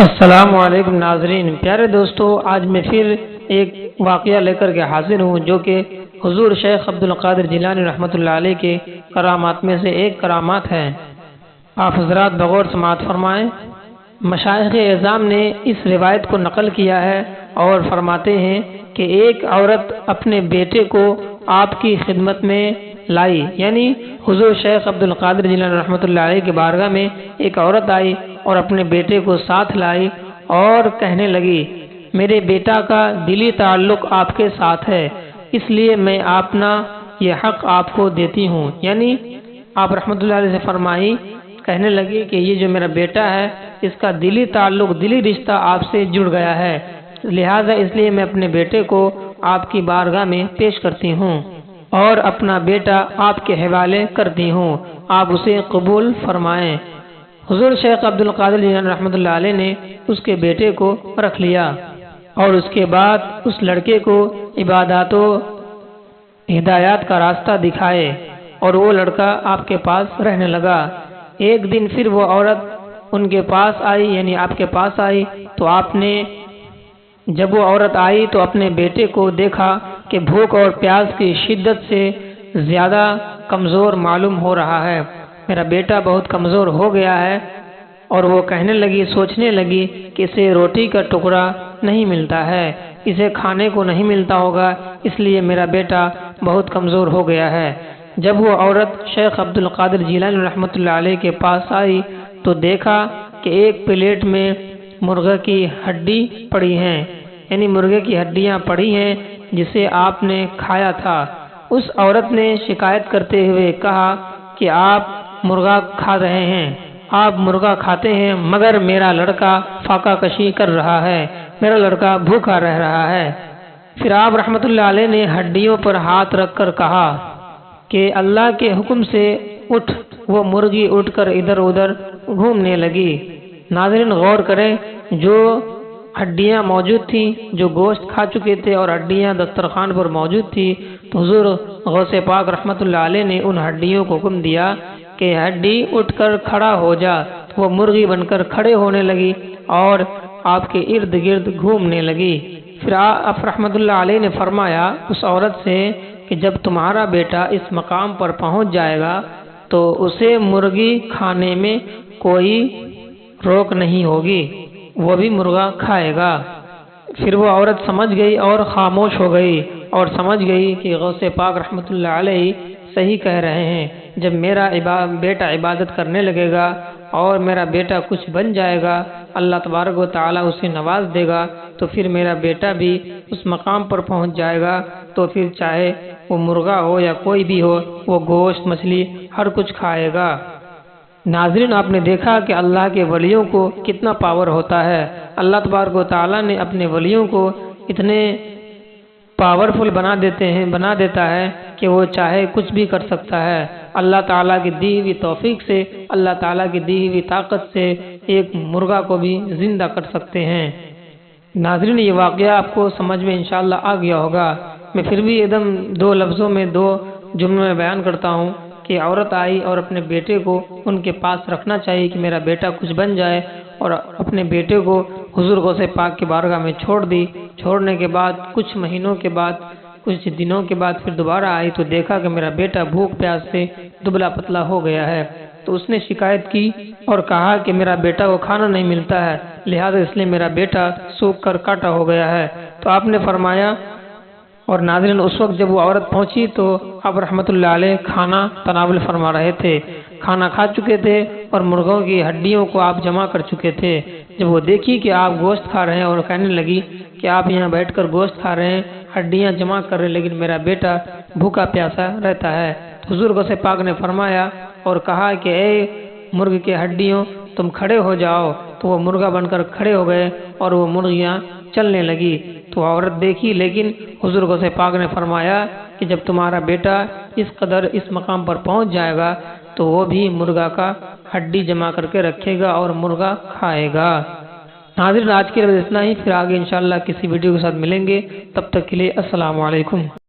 السلام علیکم ناظرین، پیارے دوستو، آج میں پھر ایک واقعہ لے کر کے حاضر ہوں جو کہ حضور شیخ عبدالقادر جیلانی رحمۃ اللہ علیہ کے کرامات میں سے ایک کرامات ہے۔ آپ حضرات بغور سماعت فرمائیں۔ مشائخ اعظام نے اس روایت کو نقل کیا ہے اور فرماتے ہیں کہ ایک عورت اپنے بیٹے کو آپ کی خدمت میں لائی، یعنی حضور شیخ عبدالقادر جیلانی رحمۃ اللہ علیہ کی بارگاہ میں ایک عورت آئی اور اپنے بیٹے کو ساتھ لائی اور کہنے لگی، میرے بیٹا کا دلی تعلق آپ کے ساتھ ہے، اس لیے میں اپنا یہ حق آپ کو دیتی ہوں۔ یعنی آپ رحمۃ اللہ علیہ سے فرمائی، کہنے لگی کہ یہ جو میرا بیٹا ہے اس کا دلی تعلق، دلی رشتہ آپ سے جڑ گیا ہے، لہذا اس لیے میں اپنے بیٹے کو آپ کی بارگاہ میں پیش کرتی ہوں اور اپنا بیٹا آپ کے حوالے کرتی ہوں، آپ اسے قبول فرمائیں۔ حضور شیخ عبدالقادر جیلانی رحمۃ اللہ علیہ نے اس کے بیٹے کو رکھ لیا اور اس کے بعد اس لڑکے کو عبادات و ہدایات کا راستہ دکھائے اور وہ لڑکا آپ کے پاس رہنے لگا۔ ایک دن پھر وہ عورت ان کے پاس آئی، یعنی آپ کے پاس آئی، تو آپ نے جب وہ عورت آئی تو اپنے بیٹے کو دیکھا کہ بھوک اور پیاس کی شدت سے زیادہ کمزور معلوم ہو رہا ہے، میرا بیٹا بہت کمزور ہو گیا ہے، اور وہ کہنے لگی، سوچنے لگی کہ اسے روٹی کا ٹکڑا نہیں ملتا ہے، اسے کھانے کو نہیں ملتا ہوگا، اس لیے میرا بیٹا بہت کمزور ہو گیا ہے۔ جب وہ عورت شیخ عبدالقادر جیلانی رحمۃ اللہ علیہ کے پاس آئی تو دیکھا کہ ایک پلیٹ میں مرغے کی ہڈی پڑی ہیں، یعنی مرغے کی ہڈیاں پڑی ہیں جسے آپ نے کھایا تھا۔ اس عورت نے شکایت کرتے ہوئے کہا کہ آپ مرغا کھا رہے ہیں، آپ مرغا کھاتے ہیں، مگر میرا لڑکا فاقہ کشی کر رہا ہے، میرا لڑکا بھوکا رہ رہا ہے۔ پھر آپ رحمۃ اللہ علیہ نے ہڈیوں پر ہاتھ رکھ کر کہا کہ اللہ کے حکم سے اٹھ۔ وہ مرغی اٹھ کر ادھر ادھر گھومنے لگی۔ ناظرین غور کریں، جو ہڈیاں موجود تھیں، جو گوشت کھا چکے تھے اور ہڈیاں دسترخوان پر موجود تھی، تو حضور غوث پاک رحمۃ اللہ علیہ نے ان ہڈیوں کو حکم دیا کہ ہڈی اٹھ کر کھڑا ہو جا۔ وہ مرغی بن کر کھڑے ہونے لگی اور آپ کے ارد گرد گھومنے لگی۔ پھر آپ رحمۃ اللہ علیہ نے فرمایا اس عورت سے کہ جب تمہارا بیٹا اس مقام پر پہنچ جائے گا تو اسے مرغی کھانے میں کوئی روک نہیں ہوگی، وہ بھی مرغا کھائے گا۔ پھر وہ عورت سمجھ گئی اور خاموش ہو گئی اور سمجھ گئی کہ غوث پاک رحمۃ اللہ علیہ صحیح کہہ رہے ہیں، جب میرا بیٹا عبادت کرنے لگے گا اور میرا بیٹا کچھ بن جائے گا، اللہ تبارک و تعالیٰ اسے نواز دے گا، تو پھر میرا بیٹا بھی اس مقام پر پہنچ جائے گا، تو پھر چاہے وہ مرغا ہو یا کوئی بھی ہو، وہ گوشت مچھلی ہر کچھ کھائے گا۔ ناظرین، آپ نے دیکھا کہ اللہ کے ولیوں کو کتنا پاور ہوتا ہے۔ اللہ تبارک و تعالیٰ نے اپنے ولیوں کو اتنے پاورفل بنا دیتا ہے کہ وہ چاہے کچھ بھی کر سکتا ہے۔ اللہ تعالیٰ کی دی ہوئی توفیق سے، اللہ تعالیٰ کی دی ہوئی طاقت سے ایک مرغا کو بھی زندہ کر سکتے ہیں۔ ناظرین، یہ واقعہ آپ کو سمجھ میں انشاءاللہ آ گیا ہوگا۔ میں پھر بھی ایک دم دو لفظوں میں، دو جملوں میں بیان کرتا ہوں کہ عورت آئی اور اپنے بیٹے کو ان کے پاس رکھنا چاہیے کہ میرا بیٹا کچھ بن جائے، اور اپنے بیٹے کو حضور غوث پاک کی بارگاہ میں چھوڑ دی۔ چھوڑنے کے بعد کچھ مہینوں کے بعد، کچھ دنوں کے بعد پھر دوبارہ آئی تو دیکھا کہ میرا بیٹا بھوک پیاس سے دبلا پتلا ہو گیا ہے، تو اس نے شکایت کی اور کہا کہ میرا بیٹا کو کھانا نہیں ملتا ہے، لہذا اس لیے میرا بیٹا سوکھ کر کاٹا ہو گیا ہے۔ تو آپ نے فرمایا، اور ناظرین اس وقت جب وہ عورت پہنچی تو آپ رحمۃ اللہ علیہ کھانا تناول فرما رہے تھے، کھانا کھا چکے تھے اور مرغوں کی ہڈیوں کو آپ جمع کر چکے تھے۔ جب وہ دیکھی کہ آپ گوشت کھا رہے ہیں اور کہنے لگی کہ آپ یہاں بیٹھ کر گوشت کھا رہے ہیں، ہڈیاں جمع کر رہے ہیں، لیکن میرا بیٹا بھوکا پیاسا رہتا ہے، تو حضور غوث پاک نے فرمایا اور کہا کہ اے مرغ کے ہڈیوں، تم کھڑے ہو جاؤ۔ تو وہ مرغا بن کر کھڑے ہو گئے اور وہ مرغیاں چلنے لگی۔ تو عورت دیکھی، لیکن حضور غوث پاک نے فرمایا کہ جب تمہارا بیٹا اس قدر اس مقام پر پہنچ جائے گا تو وہ بھی مرغا کا ہڈی جمع کر کے رکھے گا اور مرغا کھائے گا۔ ناظرین، آج کے لیے اتنا ہی، پھر آگے انشاءاللہ کسی ویڈیو کے ساتھ ملیں گے، تب تک کے لیے السلام علیکم۔